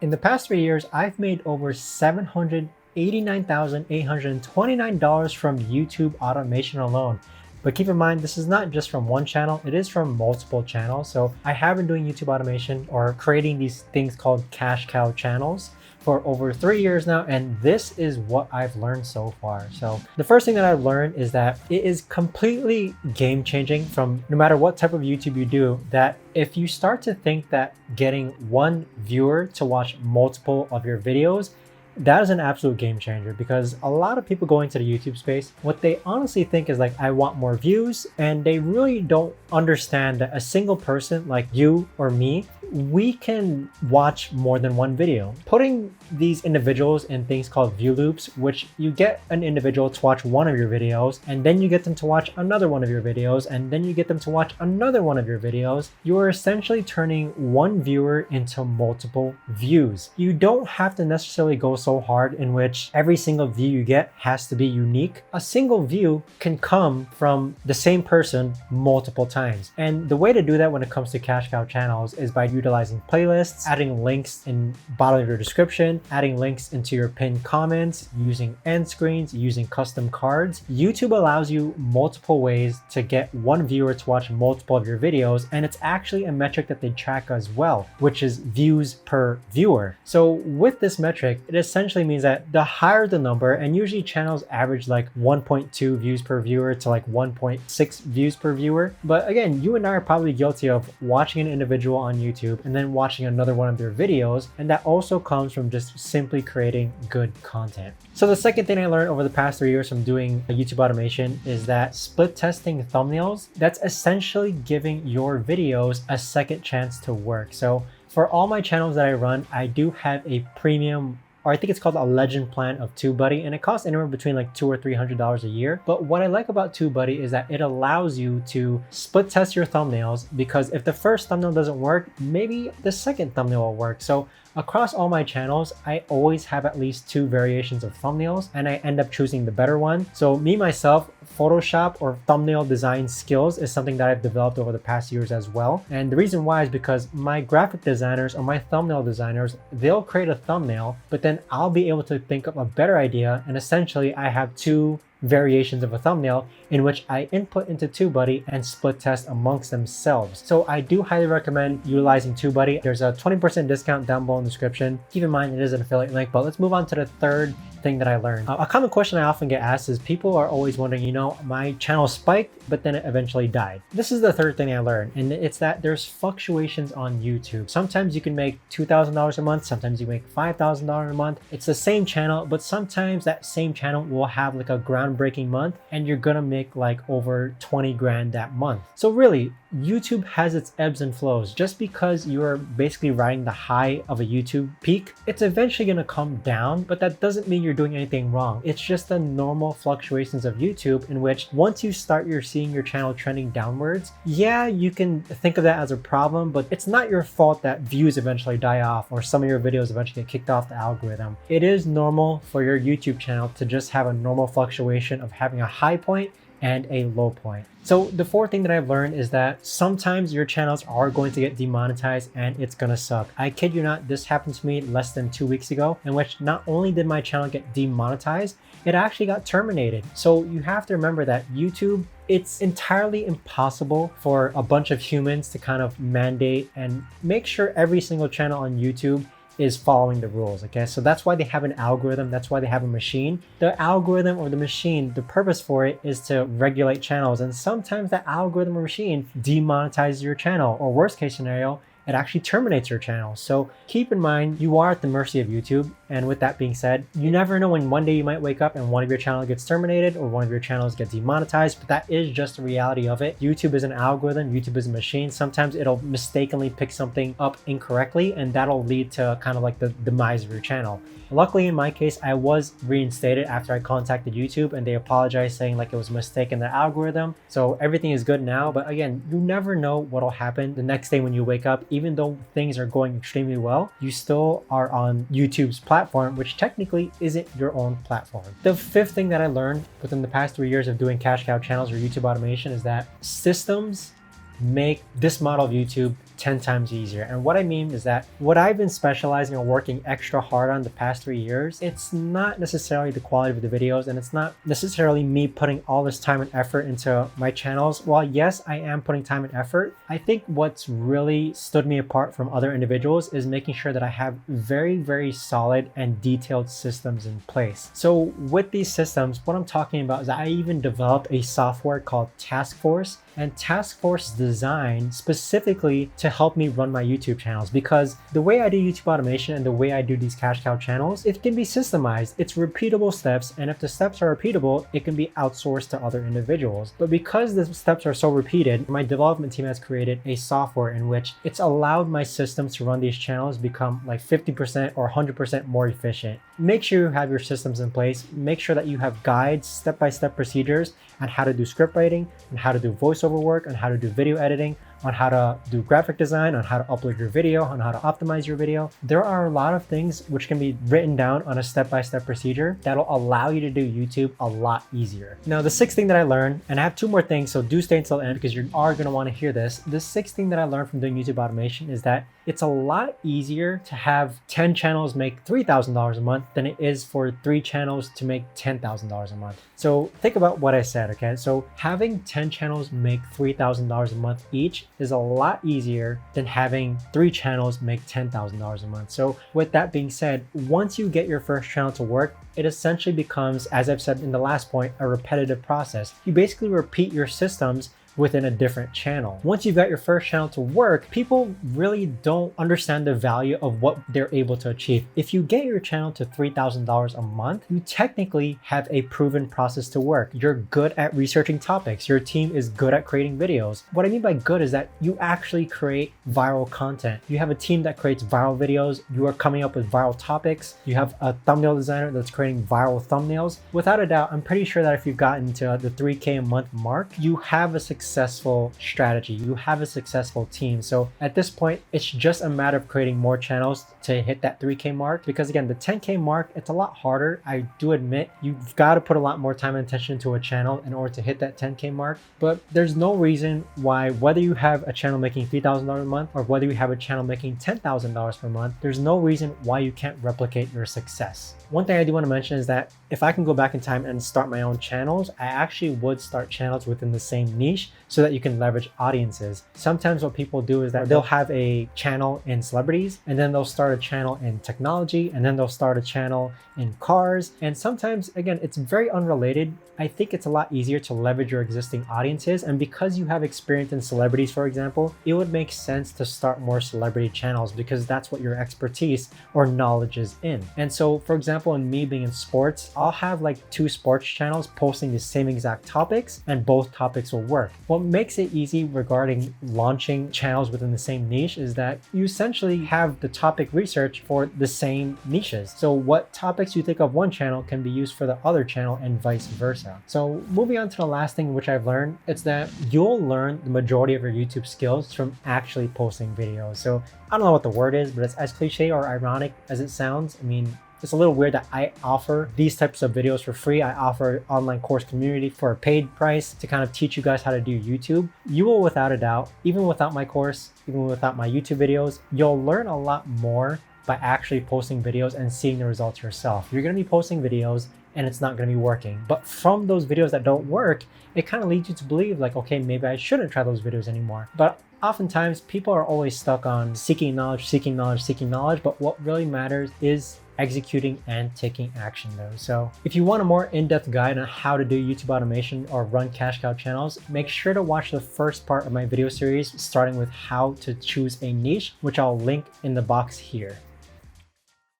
In the past 3 years, I've made over $789,829 from YouTube automation alone. But keep in mind, this is not just from one channel, it is from multiple channels. So I have been doing YouTube automation or creating these things called cash cow channels for over 3 years now, and this is what I've learned so far. So the first thing that I've learned is that it is completely game changing from no matter what type of YouTube you do, that if you start to think that getting one viewer to watch multiple of your videos, that is an absolute game changer, because a lot of people go into the YouTube space, what they honestly think is like, I want more views, and they really don't understand that a single person like you or me, we can watch more than one video. Putting these individuals in things called view loops, which you get an individual to watch one of your videos, and then you get them to watch another one of your videos, and then you get them to watch another one of your videos, you are essentially turning one viewer into multiple views. You don't have to necessarily go so hard in which every single view you get has to be unique. A single view can come from the same person multiple times. And the way to do that when it comes to cash cow channels is by utilizing playlists, adding links in bottom of your description, adding links into your pinned comments, using end screens, using custom cards. YouTube allows you multiple ways to get one viewer to watch multiple of your videos, and it's actually a metric that they track as well, which is views per viewer. So with this metric, it essentially means that the higher the number, and usually channels average like 1.2 views per viewer to like 1.6 views per viewer. But again, you and I are probably guilty of watching an individual on YouTube and then watching another one of their videos, and that also comes from just simply creating good content. So the second thing I learned over the past 3 years from doing YouTube automation is that split testing thumbnails, that's essentially giving your videos a second chance to work. So for all my channels that I run, I do have a premium, or I think it's called a legend plan of TubeBuddy, and it costs anywhere between like $200 or $300 a year. But what I like about TubeBuddy is that it allows you to split test your thumbnails, because if the first thumbnail doesn't work, maybe the second thumbnail will work. So across all my channels, I always have at least 2 variations of thumbnails, and I end up choosing the better one. So me, myself, Photoshop or thumbnail design skills is something that I've developed over the past years as well. And the reason why is because my graphic designers or my thumbnail designers, they'll create a thumbnail, but then I'll be able to think of a better idea. And essentially I have 2 variations of a thumbnail in which I input into TubeBuddy and split test amongst themselves. So I do highly recommend utilizing TubeBuddy. There's a 20% discount down below in the description. Keep in mind, it is an affiliate link, but let's move on to the third thing that I learned. A common question I often get asked is people are always wondering, you know, my channel spiked, but then it eventually died. This is the third thing I learned, and it's that there's fluctuations on YouTube. Sometimes you can make $2,000 a month, sometimes you make $5,000 a month. It's the same channel, but sometimes that same channel will have like a groundbreaking month and you're gonna make like over 20 grand that month. So really, YouTube has its ebbs and flows. Just because you're basically riding the high of a YouTube peak, it's eventually gonna come down, but that doesn't mean you're doing anything wrong. It's just the normal fluctuations of YouTube, in which once you start seeing your channel trending downwards, yeah, you can think of that as a problem, but it's not your fault that views eventually die off or some of your videos eventually get kicked off the algorithm. It is normal for your YouTube channel to just have a normal fluctuation of having a high point and a low point. So the fourth thing that I've learned is that sometimes your channels are going to get demonetized and it's gonna suck. I kid you not, this happened to me less than 2 weeks ago, in which not only did my channel get demonetized, it actually got terminated. So you have to remember that YouTube, it's entirely impossible for a bunch of humans to kind of mandate and make sure every single channel on YouTube is following the rules. Okay, so that's why they have an algorithm, that's why they have a machine. The algorithm or the machine, the purpose for it is to regulate channels, and sometimes that algorithm or machine demonetizes your channel, or worst case scenario, it actually terminates your channel. So keep in mind, you are at the mercy of YouTube. And with that being said, you never know when one day you might wake up and one of your channels gets terminated or one of your channels gets demonetized, but that is just the reality of it. YouTube is an algorithm, YouTube is a machine. Sometimes it'll mistakenly pick something up incorrectly, and that'll lead to kind of like the demise of your channel. Luckily, in my case, I was reinstated after I contacted YouTube, and they apologized, saying like it was a mistake in the algorithm. So everything is good now. But again, you never know what'll happen the next day when you wake up. Even though things are going extremely well, you still are on YouTube's platform, which technically isn't your own platform. The fifth thing that I learned within the past 3 years of doing cash cow channels or YouTube automation is that systems make this model of YouTube 10 times easier. And what I mean is that what I've been specializing or working extra hard on the past 3 years, it's not necessarily the quality of the videos, and it's not necessarily me putting all this time and effort into my channels. While yes, I am putting time and effort, I think what's really stood me apart from other individuals is making sure that I have very, very solid and detailed systems in place. So with these systems, what I'm talking about is that I even developed a software called Task Force. And Task Force is designed specifically to help me run my YouTube channels, because the way I do YouTube automation and the way I do these cash cow channels, it can be systemized. It's repeatable steps, and if the steps are repeatable, it can be outsourced to other individuals. But because the steps are so repeated, my development team has created a software in which it's allowed my systems to run these channels become like 50% or 100% more efficient. Make sure you have your systems in place. Make sure that you have guides, step-by-step procedures on how to do script writing, and how to do voiceover work, on how to do video editing, on how to do graphic design, on how to upload your video, on how to optimize your video. There are a lot of things which can be written down on a step-by-step procedure that'll allow you to do YouTube a lot easier. Now, the sixth thing that I learned, and I have two more things, so do stay until the end because you are going to want to hear this. The sixth thing that I learned from doing YouTube automation is that it's a lot easier to have 10 channels make $3,000 a month than it is for 3 channels to make $10,000 a month. So think about what I said, okay? So having 10 channels make $3,000 a month each is a lot easier than having 3 channels make $10,000 a month. So with that being said, once you get your first channel to work, it essentially becomes, as I've said in the last point, a repetitive process. You basically repeat your systems within a different channel. Once you've got your first channel to work, people really don't understand the value of what they're able to achieve. If you get your channel to $3,000 a month, you technically have a proven process to work. You're good at researching topics. Your team is good at creating videos. What I mean by good is that you actually create viral content. You have a team that creates viral videos. You are coming up with viral topics. You have a thumbnail designer that's creating viral thumbnails. Without a doubt, I'm pretty sure that if you've gotten to the 3K a month mark, you have a successful strategy. You have a successful team. So at this point, it's just a matter of creating more channels to hit that 3K mark. Because again, the 10K mark, it's a lot harder. I do admit you've got to put a lot more time and attention to a channel in order to hit that 10K mark. But there's no reason why, whether you have a channel making $3,000 a month or whether you have a channel making $10,000 per month, there's no reason why you can't replicate your success. One thing I do want to mention is that if I can go back in time and start my own channels, I actually would start channels within the same niche so that you can leverage audiences. Sometimes what people do is that they'll have a channel in celebrities, and then they'll start a channel in technology, and then they'll start a channel in cars. And sometimes, again, it's very unrelated. I think it's a lot easier to leverage your existing audiences. And because you have experience in celebrities, for example, it would make sense to start more celebrity channels because that's what your expertise or knowledge is in. And so, for example, in me being in sports, I'll have like 2 sports channels posting the same exact topics, and both topics will work. What makes it easy regarding launching channels within the same niche is that you essentially have the topic research for the same niches. So what topics you think of one channel can be used for the other channel and vice versa. So moving on to the last thing which I've learned, it's that you'll learn the majority of your YouTube skills from actually posting videos. So I don't know what the word is, but it's as cliche or ironic as it sounds. I mean, it's a little weird that I offer these types of videos for free. I offer an online course community for a paid price to kind of teach you guys how to do YouTube. You will, without a doubt, even without my course, even without my YouTube videos, you'll learn a lot more by actually posting videos and seeing the results yourself. You're going to be posting videos and it's not going to be working. But from those videos that don't work, it kind of leads you to believe like, okay, maybe I shouldn't try those videos anymore. But oftentimes people are always stuck on seeking knowledge, seeking knowledge, seeking knowledge. But what really matters is executing and taking action though. So if you want a more in-depth guide on how to do YouTube automation or run cash cow channels, make sure to watch the first part of my video series, starting with how to choose a niche, which I'll link in the box here.